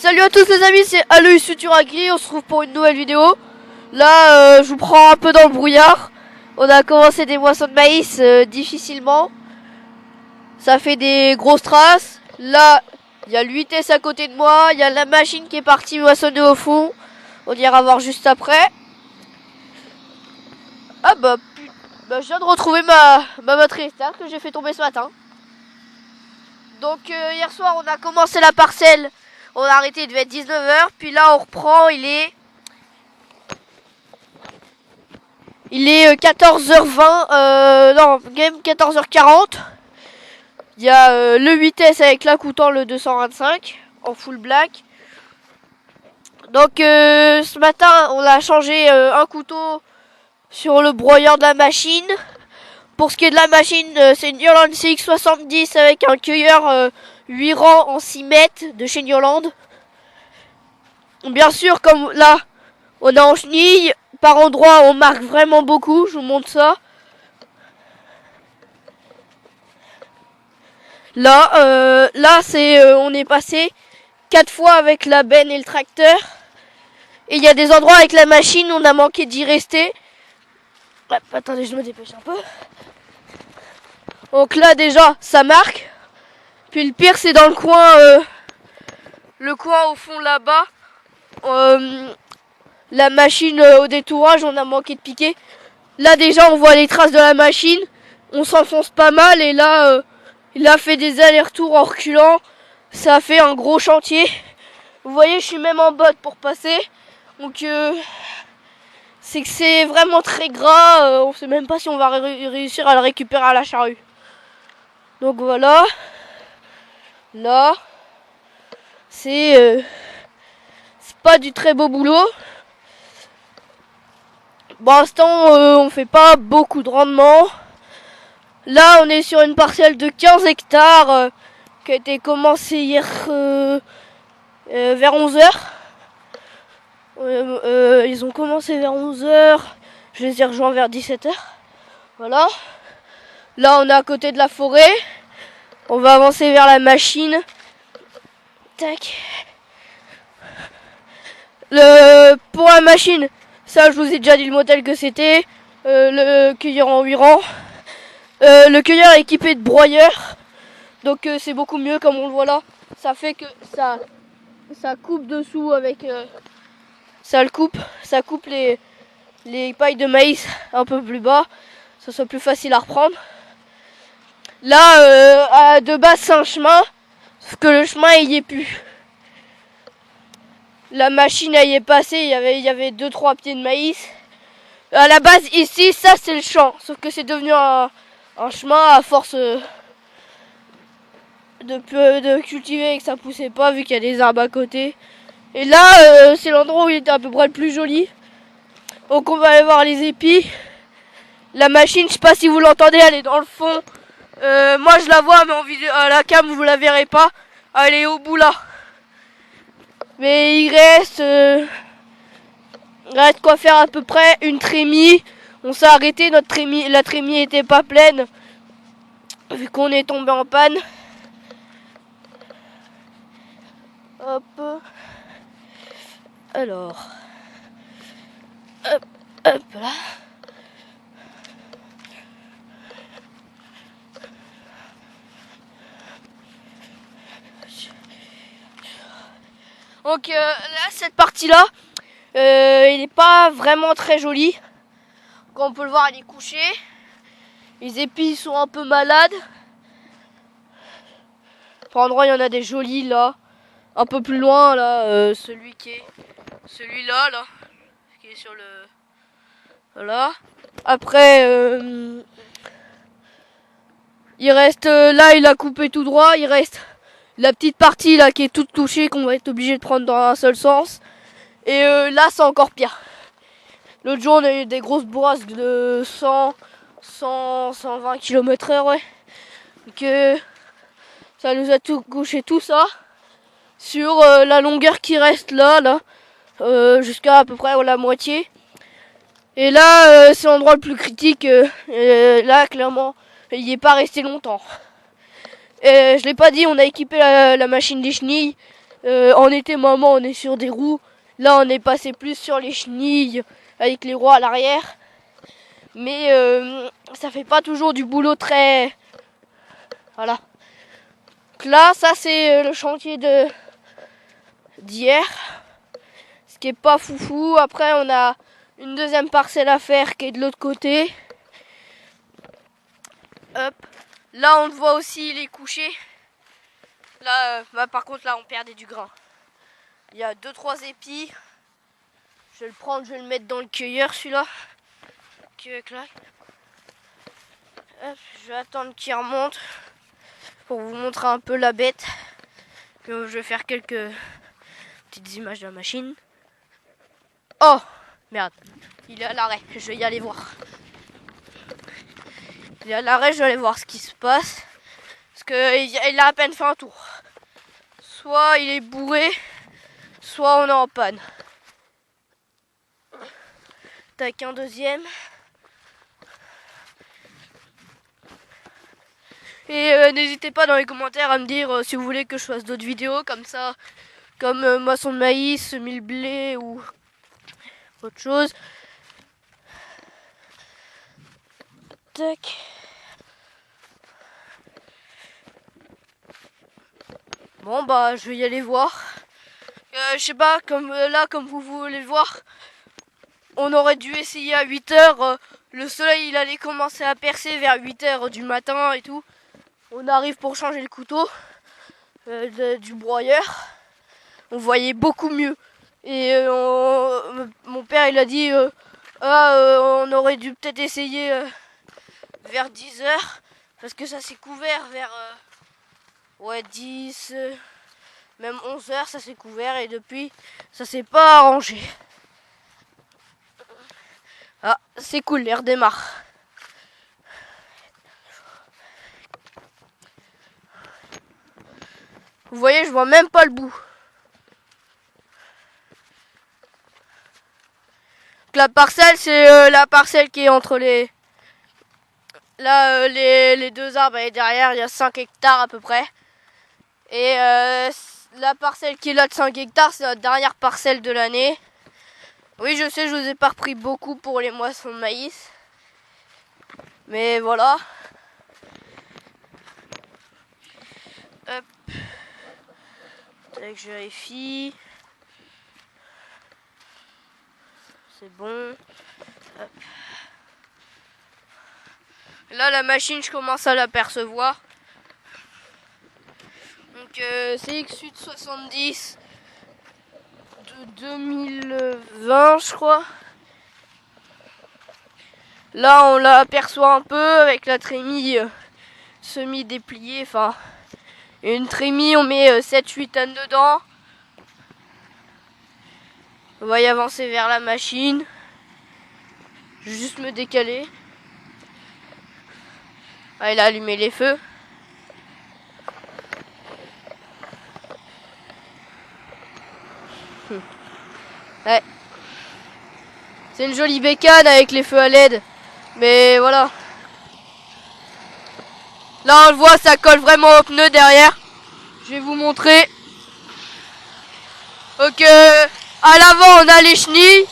Salut à tous les amis, c'est Aloïs Futur Agri, on se retrouve pour une nouvelle vidéo. Là, je vous prends un peu dans le brouillard. On a commencé des moissons de maïs difficilement. Ça fait des grosses traces. Là, il y a l'UTS à côté de moi, il y a la machine qui est partie moissonner au fond. On ira voir juste après. Ah bah, je viens de retrouver ma batterie externe que j'ai fait tomber ce matin. Donc hier soir on a commencé la parcelle. On a arrêté, il devait être 19h. Puis là on reprend, il est 14h20, non, même 14h40. Il y a le 8S avec la coutant le 225 en full black. Donc ce matin on a changé un couteau sur le broyeur de la machine. Pour ce qui est de la machine, c'est une Newland CX70 avec un cueilleur 8 rangs en 6 mètres de chez Newland. Bien sûr, comme là, on est en chenille. Par endroits, on marque vraiment beaucoup. Je vous montre ça. Là, on est passé 4 fois avec la benne et le tracteur. Et il y a des endroits avec la machine, on a manqué d'y rester. Attendez, je me dépêche un peu. Donc là déjà ça marque. Puis le pire c'est dans le coin au fond là-bas. La machine au détourage, on a manqué de piquer. Là déjà on voit les traces de la machine. On s'enfonce pas mal et là il a fait des allers-retours en reculant. Ça a fait un gros chantier. Vous voyez, je suis même en botte pour passer. Donc c'est que c'est vraiment très gras. On sait même pas si on va réussir à le récupérer à la charrue. Donc voilà, là, c'est pas du très beau boulot. Pour l'instant, on fait pas beaucoup de rendement. Là, on est sur une parcelle de 15 hectares qui a été commencée hier vers 11h. Ils ont commencé vers 11h, je les ai rejoints vers 17h. Voilà. Là, on est à côté de la forêt. On va avancer vers la machine. Tac. Pour la machine, ça, je vous ai déjà dit le modèle que c'était. Le cueilleur en 8 rangs. Le cueilleur est équipé de broyeur. Donc, c'est beaucoup mieux, comme on le voit là. Ça fait que ça coupe dessous avec... ça coupe les pailles de maïs un peu plus bas. Ça soit plus facile à reprendre. Là, de base, c'est un chemin, sauf que le chemin, il y est plus. La machine, elle y est passée, il y avait 2-3 pieds de maïs. À la base, ici, ça, c'est le champ, sauf que c'est devenu un chemin à force de cultiver et que ça poussait pas, vu qu'il y a des arbres à côté. Et là, c'est l'endroit où il était à peu près le plus joli. Donc, on va aller voir les épis. La machine, je sais pas si vous l'entendez, elle est dans le fond. Moi je la vois, mais en vidéo à la cam vous la verrez pas. Elle est au bout là. Mais il reste quoi faire à peu près une trémie. On s'est arrêté, la trémie était pas pleine vu qu'on est tombé en panne. Hop. Alors. Hop là. Donc là, cette partie-là, il n'est pas vraiment très jolie. Comme on peut le voir, elle est couchée. Les épis sont un peu malades. Par endroit, il y en a des jolis là. Un peu plus loin, là, celui-là, là, qui est sur le... Voilà. Après, il reste, là, il a coupé tout droit. Il reste la petite partie là qui est toute touchée, qu'on va être obligé de prendre dans un seul sens. Et là c'est encore pire. L'autre jour on a eu des grosses bourrasques de 120 km/h, ouais. Donc ça nous a tout couché tout ça sur la longueur qui reste là, jusqu'à à peu près la moitié. Et là c'est l'endroit le plus critique. Là clairement il n'y est pas resté longtemps. Je l'ai pas dit, on a équipé la machine des chenilles. En été, moment, on est sur des roues. Là, on est passé plus sur les chenilles avec les roues à l'arrière. Mais ça fait pas toujours du boulot très... Voilà. Donc là, ça c'est le chantier d'hier. Ce qui est pas foufou. Après, on a une deuxième parcelle à faire qui est de l'autre côté. Hop. Là, on voit aussi les couchers. Là, par contre, là, on perdait du grain. Il y a 2-3 épis. Je vais le prendre, je vais le mettre dans le cueilleur, celui-là. Clac. Hop, je vais attendre qu'il remonte pour vous montrer un peu la bête. Puis, je vais faire quelques petites images de la machine. Oh, merde. Il est à l'arrêt, je vais y aller voir. Il est à l'arrêt, je vais aller voir ce qui se passe. Parce qu'il a à peine fait un tour. Soit il est bourré, soit on est en panne. Tac, un deuxième. Et n'hésitez pas dans les commentaires à me dire si vous voulez que je fasse d'autres vidéos comme ça. Comme moisson de maïs, semis le blé ou autre chose. Tac. Bon bah je vais y aller voir. Je sais pas, comme là, comme vous voulez le voir, on aurait dû essayer à 8h. Le soleil il allait commencer à percer vers 8h du matin et tout. On arrive pour changer le couteau du broyeur. On voyait beaucoup mieux. Et mon père il a dit on aurait dû peut-être essayer vers 10h. Parce que ça s'est couvert vers 10, même 11h ça s'est couvert. Et depuis ça s'est pas arrangé. Ah, c'est cool, l'air démarre. Vous voyez, je vois même pas le bout. Donc, la parcelle, c'est la parcelle qui est entre les... Là, les deux arbres et derrière, il y a 5 hectares à peu près. Et la parcelle qui est là de 5 hectares, c'est la dernière parcelle de l'année. Oui, je sais, je vous ai pas repris beaucoup pour les moissons de maïs. Mais voilà. Hop. Tac, je vérifie. C'est bon. Hop. Là, la machine, je commence à l'apercevoir. Donc, c'est CX-8 70 de 2020, je crois. Là, on l'aperçoit un peu avec la trémie semi-dépliée. Enfin, une trémie, on met 7-8 ânes dedans. On va y avancer vers la machine. Je vais juste me décaler. Ah, il a allumé les feux. Ouais. C'est une jolie bécane avec les feux à LED. Mais voilà. Là on le voit, ça colle vraiment au pneu derrière. Je vais vous montrer. Donc à l'avant on a les chenilles.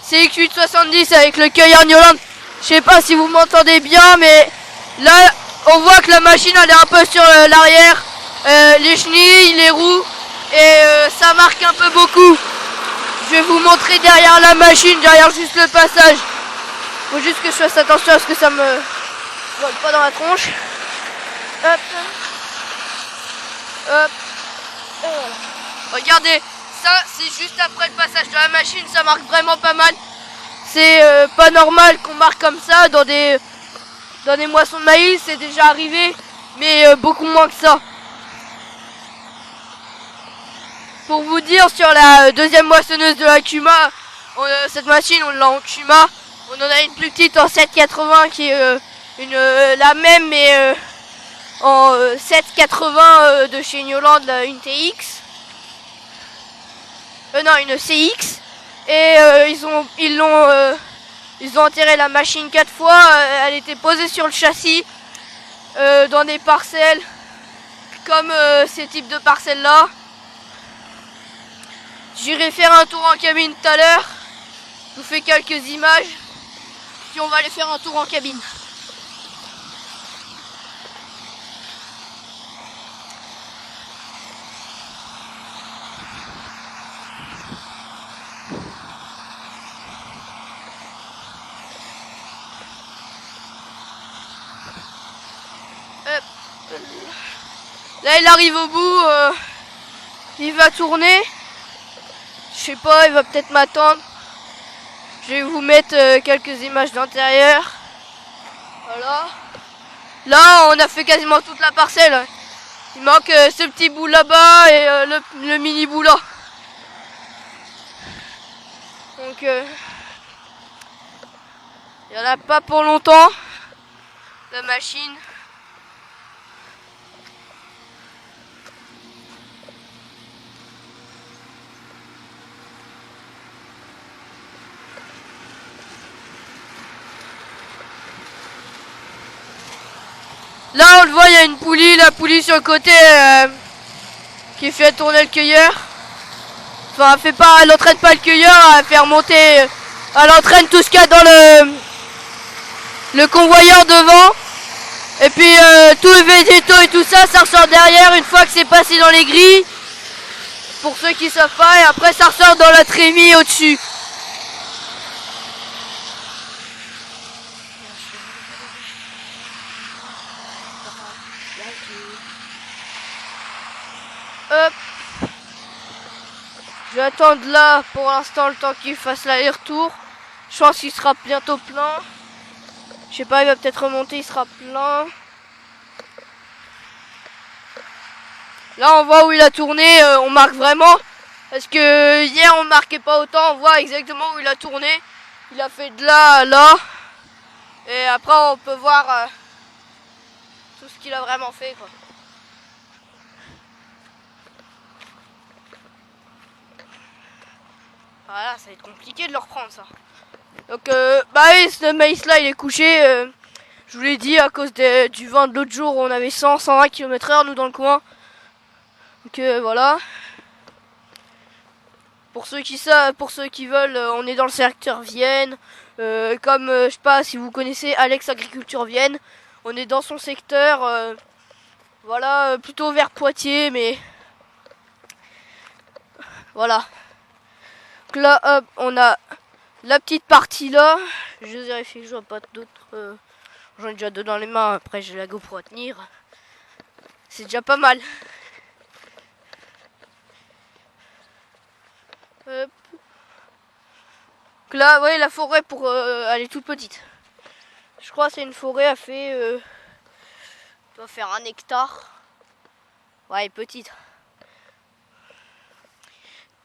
CX-870 avec le cueilleur Newland. Je sais pas si vous m'entendez bien, mais là on voit que la machine elle est un peu sur l'arrière. Les chenilles, les roues. Et ça marque un peu beaucoup. Je vais vous montrer derrière la machine, derrière juste le passage. Faut juste que je fasse attention à ce que ça me vole pas dans la tronche. Hop. Hop. Et voilà. Regardez, ça c'est juste après le passage de la machine, ça marque vraiment pas mal. C'est pas normal qu'on marque comme ça dans des moissons de maïs, c'est déjà arrivé, mais beaucoup moins que ça. Pour vous dire, sur la deuxième moissonneuse de la Kuma, cette machine on l'a en Kuma. On en a une plus petite en 780 qui est la même, mais en 780 de chez Newland, une TX. Non, une CX. Et ils ont enterré la machine 4 fois. Elle était posée sur le châssis dans des parcelles comme ces types de parcelles là. J'irai faire un tour en cabine tout à l'heure. Je vous fais quelques images. Puis on va aller faire un tour en cabine. Là il arrive au bout, il va tourner. Je sais pas, il va peut-être m'attendre. Je vais vous mettre quelques images d'intérieur. Voilà. Là on a fait quasiment toute la parcelle. Il manque ce petit bout là-bas et le mini bout là. Donc il n'y en a pas pour longtemps. La machine. Là on le voit, il y a une poulie, la poulie sur le côté qui fait tourner le cueilleur. Enfin elle entraîne pas le cueilleur, elle fait remonter, elle entraîne tout ce qu'il y a dans le convoyeur devant. Et puis tous les végétaux et tout ça, ça ressort derrière une fois que c'est passé dans les grilles. Pour ceux qui savent pas, et après ça ressort dans la trémie au-dessus. Hop. Je vais attendre là pour l'instant le temps qu'il fasse l'aller-retour. Je pense qu'il sera bientôt plein. Je sais pas, il va peut-être remonter, il sera plein. Là on voit où il a tourné, on marque vraiment. Parce que hier on marquait pas autant, on voit exactement où il a tourné. Il a fait de là à là. Et après on peut voir tout ce qu'il a vraiment fait, quoi. Voilà, ça va être compliqué de le reprendre ça. Donc bah oui, ce maïs là il est couché. Je vous l'ai dit, à cause du vent de l'autre jour, on avait 120 km/h nous dans le coin. Donc voilà. Pour ceux qui veulent, on est dans le secteur Vienne. Comme je sais pas si vous connaissez Alex Agriculture Vienne. On est dans son secteur. Voilà, plutôt vers Poitiers, mais voilà. Donc là, hop, on a la petite partie là. Je vérifie que je vois pas d'autres. J'en ai déjà deux dans les mains. Après, j'ai la GoPro à tenir. C'est déjà pas mal. Hop. Donc là, ouais, la forêt elle est toute petite. Je crois que c'est une forêt, elle fait doit faire 1 hectare. Ouais, elle est petite.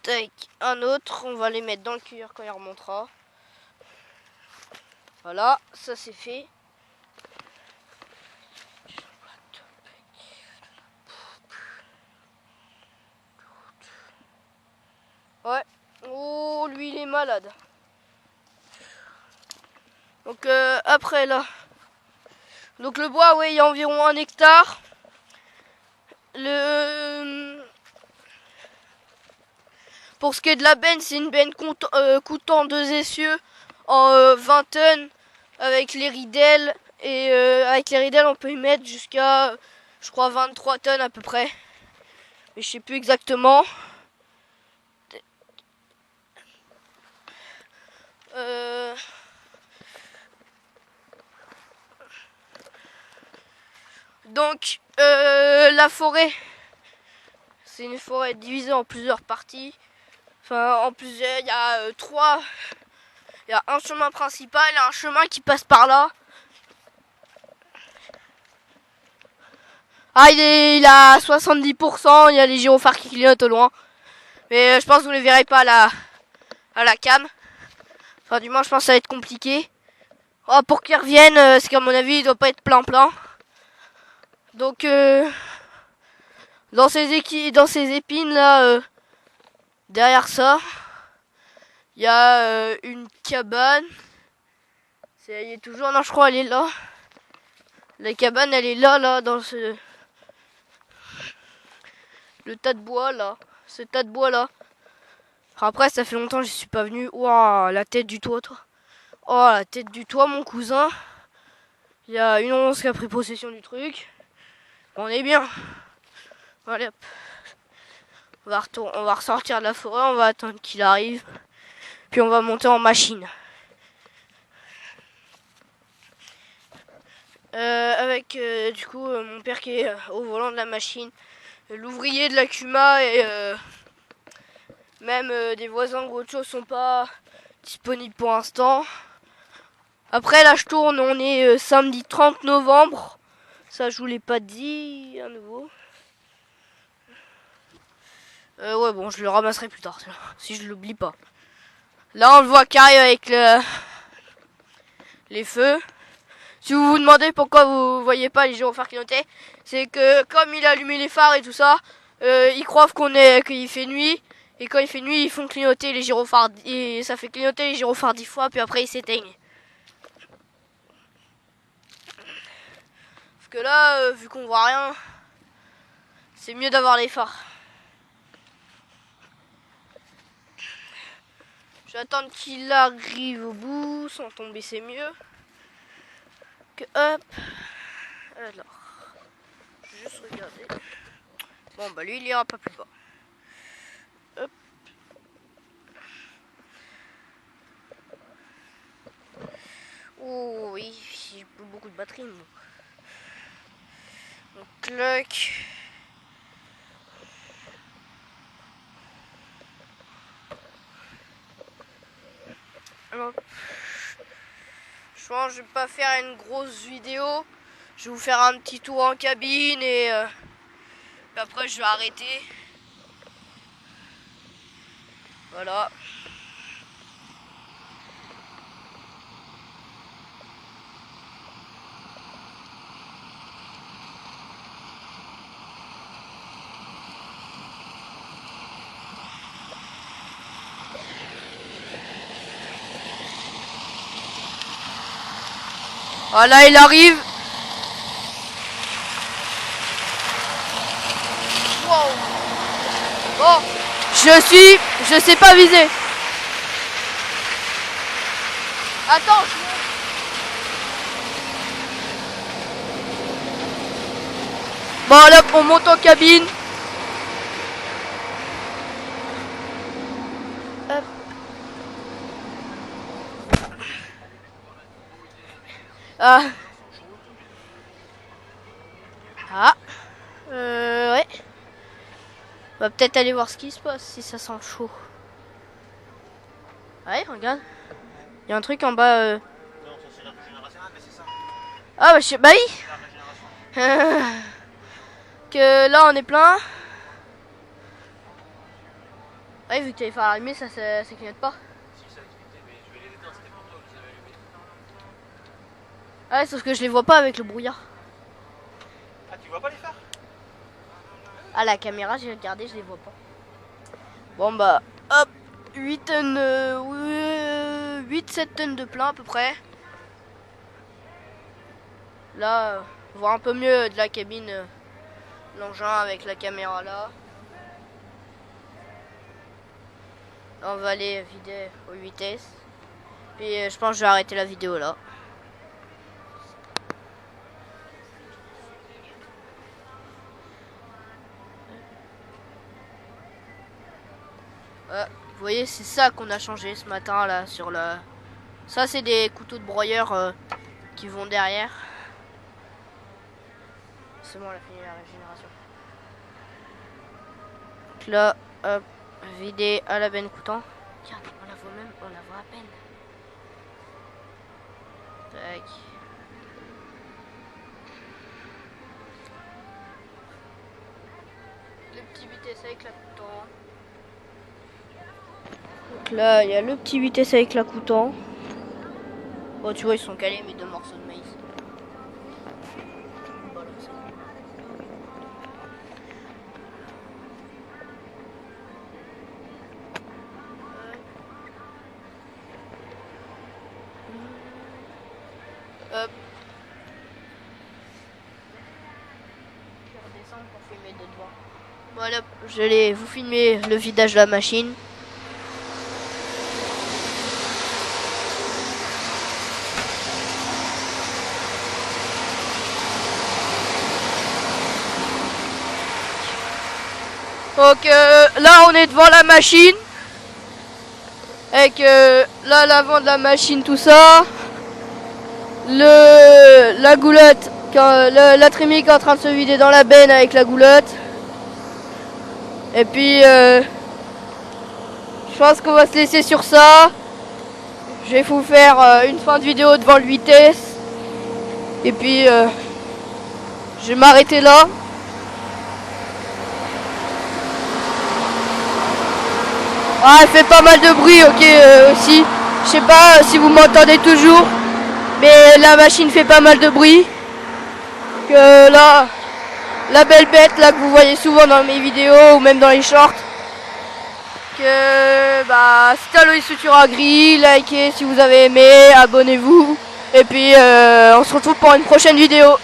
Tac, un autre, on va les mettre dans le cueilleur quand il remontera. Voilà, ça c'est fait. Ouais. Oh, lui il est malade. Donc après là. Donc le bois, ouais, il y a environ 1 hectare. Pour ce qui est de la benne, c'est une benne coûtant 2 essieux en 20 tonnes avec les ridelles. Et avec les ridelles, on peut y mettre jusqu'à, je crois, 23 tonnes à peu près. Mais je sais plus exactement. Donc la forêt, c'est une forêt divisée en plusieurs parties. Enfin, en plusieurs, il y a il y a un chemin principal et un chemin qui passe par là. Ah, il a 70%, il y a les gyrophares qui clignotent au loin. Mais je pense que vous ne les verrez pas à la cam. Enfin, du moins, je pense que ça va être compliqué. Oh, pour qu'ils reviennent, parce qu'à mon avis, il doit pas être plein. Donc, dans ces épines là, derrière ça, il y a une cabane. Elle est toujours, non, je crois, elle est là. La cabane, elle est là, dans le tas de bois là. Ce tas de bois là. Après, ça fait longtemps que je suis pas venu. Waouh, la tête du toit, toi. Oh, la tête du toit, mon cousin. Il y a une 11 qui a pris possession du truc. On est bien. Allez, hop. On va ressortir de la forêt, on va attendre qu'il arrive. Puis on va monter en machine. Avec du coup mon père qui est au volant de la machine. L'ouvrier de la Cuma et même des voisins ou autre chose sont pas disponibles pour l'instant. Après là je tourne, on est samedi 30 novembre. Ça je vous l'ai pas dit à nouveau. Ouais bon je le ramasserai plus tard si je l'oublie pas. Là on le voit qui arrive avec les feux. Si vous vous demandez pourquoi vous voyez pas les gyrophares clignoter, c'est que comme il a allumé les phares et tout ça, ils croient qu'il fait nuit. Et quand il fait nuit, ils font clignoter les gyrophares. Et ça fait clignoter les gyrophares 10 fois, puis après ils s'éteignent. Parce que là, vu qu'on voit rien, c'est mieux d'avoir les phares. Je vais attendre qu'il arrive au bout, sans tomber c'est mieux. Que hop. Alors, je vais juste regarder. Bon bah lui il ira pas plus bas. Hop. Oh oui, j'ai beaucoup de batterie. Donc clac. Hop. Je pense que je vais pas faire une grosse vidéo. Je vais vous faire un petit tour en cabine et puis après je vais arrêter. Voilà. Voilà, il arrive. Wow. Bon, je sais pas viser. Attends. Bon, là, on monte en cabine. Hop. Ah. Ah. Ouais. On va peut-être aller voir ce qui se passe si ça sent chaud. Ouais, regarde. Il y a un truc en bas. Non, ça c'est la régénération, mais c'est ça. Ah bah, bah oui. Que là on est plein. Ouais, vu que tu avais fait allumer, ça clignote pas. Si, ça a clignoté, mais je vais les éteindre, c'était pour toi que vous avez allumé. Ouais, sauf que je les vois pas avec le brouillard. Ah, tu vois pas les phares? Ah, la caméra, j'ai regardé, je les vois pas. Bon bah, hop, 8 tonnes, 8-7 tonnes de plein à peu près. Là, on voit un peu mieux de la cabine, l'engin avec la caméra là. Là, on va aller vider aux vitesses. Puis je pense que je vais arrêter la vidéo là. Vous voyez, c'est ça qu'on a changé ce matin là sur le. Ça, c'est des couteaux de broyeur qui vont derrière. C'est bon, on a fini la régénération. Donc là, hop, vider à la benne coûtant. Regarde, on la voit même, on la voit à peine. Tac. Le petit vitesse avec la coutant. Donc là, il y a le petit vitesse avec la coutant. Bon, tu vois, ils sont calés mes deux morceaux de maïs. Voilà, ça. Hop. Je vais redescendre pour filmer de devant. Voilà, je vais vous filmer le vidage de la machine. Donc là on est devant la machine. Avec là l'avant de la machine, tout ça. La goulotte, la trémie qui est en train de se vider dans la benne avec la goulotte. Et puis je pense qu'on va se laisser sur ça. Je vais vous faire une fin de vidéo devant le vitesse. Et puis je vais m'arrêter là. Ah, elle fait pas mal de bruit, ok, aussi. Je sais pas si vous m'entendez toujours, mais la machine fait pas mal de bruit. Que là, la belle bête là que vous voyez souvent dans mes vidéos ou même dans les shorts. Que bah, c'était Aloïs Futura Gris, likez si vous avez aimé, abonnez-vous. Et puis on se retrouve pour une prochaine vidéo.